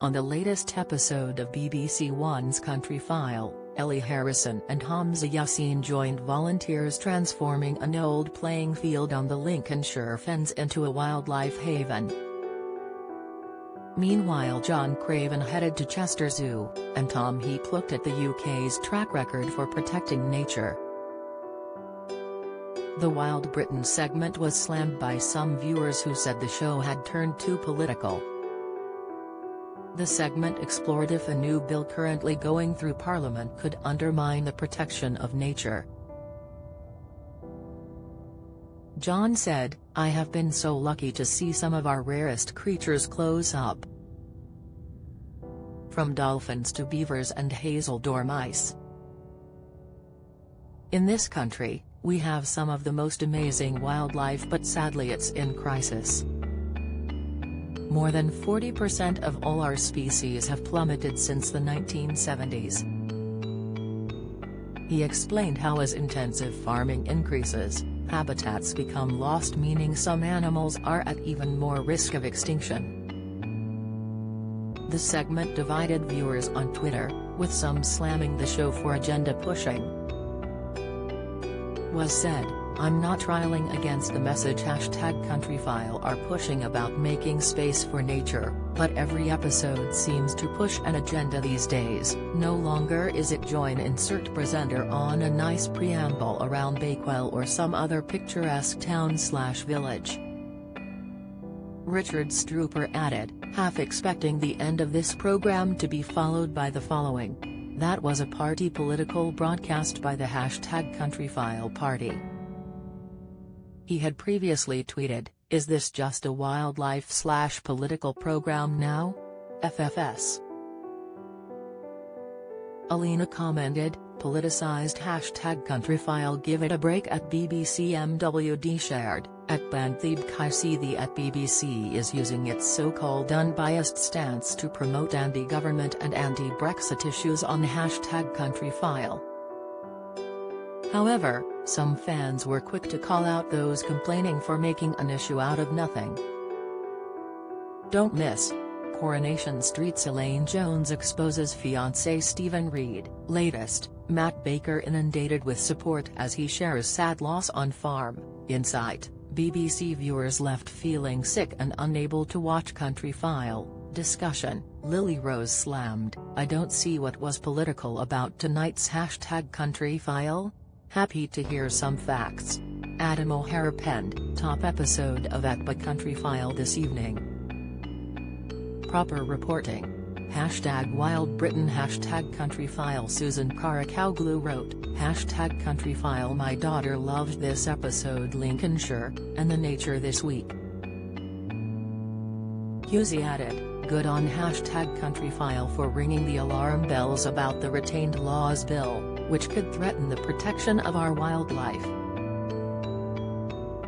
On the latest episode of BBC One's Countryfile, Ellie Harrison and Hamza Yassin joined volunteers transforming an old playing field on the Lincolnshire Fens into a wildlife haven. Meanwhile, John Craven headed to Chester Zoo, and Tom Heap looked at the UK's track record for protecting nature. The Wild Britain segment was slammed by some viewers who said the show had turned too political. The segment explored if a new bill currently going through Parliament could undermine the protection of nature. John said, "I have been so lucky to see some of our rarest creatures close up. From dolphins to beavers and hazel dormice. In this country, we have some of the most amazing wildlife, but sadly it's in crisis. More than 40% of all our species have plummeted since the 1970s. He explained how as intensive farming increases, habitats become lost, meaning some animals are at even more risk of extinction. The segment divided viewers on Twitter, with some slamming the show for agenda pushing. Was said, "I'm not trialing against the message #Countryfile are pushing about making space for nature, but every episode seems to push an agenda these days. No longer is it join insert presenter on a nice preamble around Bakewell or some other picturesque town/village." Richard Strooper added, half expecting the end of this program to be followed by the following: "That was a party political broadcast by the #Countryfile party." He had previously tweeted, "Is this just a wildlife/political program now? FFS." Alina commented, "Politicized #Countryfile, give it a break." At BBC MWD shared, at Banthib Kaisidi at BBC is using its so-called unbiased stance to promote anti-government and anti-Brexit issues on #Countryfile. However, some fans were quick to call out those complaining for making an issue out of nothing. Don't miss: Coronation Street's Elaine Jones exposes fiancé Stephen Reed. Latest, Matt Baker inundated with support as he shares sad loss on farm. Insight: BBC viewers left feeling sick and unable to watch Countryfile. Discussion: Lily Rose slammed, "I don't see what was political about tonight's #Countryfile. Happy to hear some facts." Adam O'Hara penned, "Top episode of Countryfile this evening. Proper reporting. #Wild Britain #Countryfile." Susan Karakoglu wrote, #Countryfile. My daughter loved this episode. Lincolnshire, and the nature this week. Husey added, "Good on #Countryfile for ringing the alarm bells about the Retained Laws Bill, which could threaten the protection of our wildlife."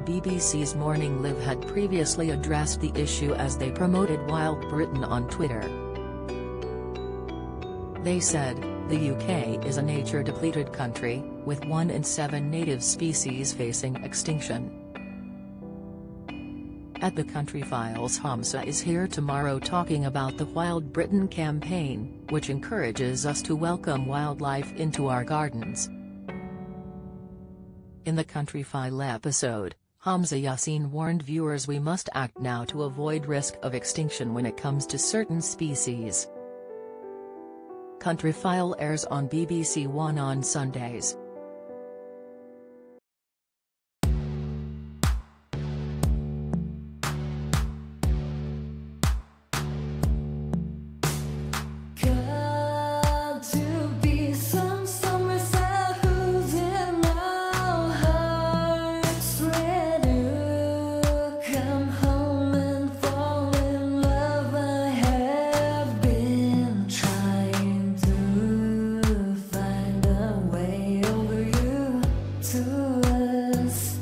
BBC's Morning Live had previously addressed the issue as they promoted Wild Britain on Twitter. They said, "The UK is a nature-depleted country, with 1 in 7 native species facing extinction." At the Countryfile's Hamza is here tomorrow talking about the Wild Britain campaign, which encourages us to welcome wildlife into our gardens. In the Countryfile episode, Hamza Yassin warned viewers we must act now to avoid risk of extinction when it comes to certain species. Countryfile airs on BBC One on Sundays. To us.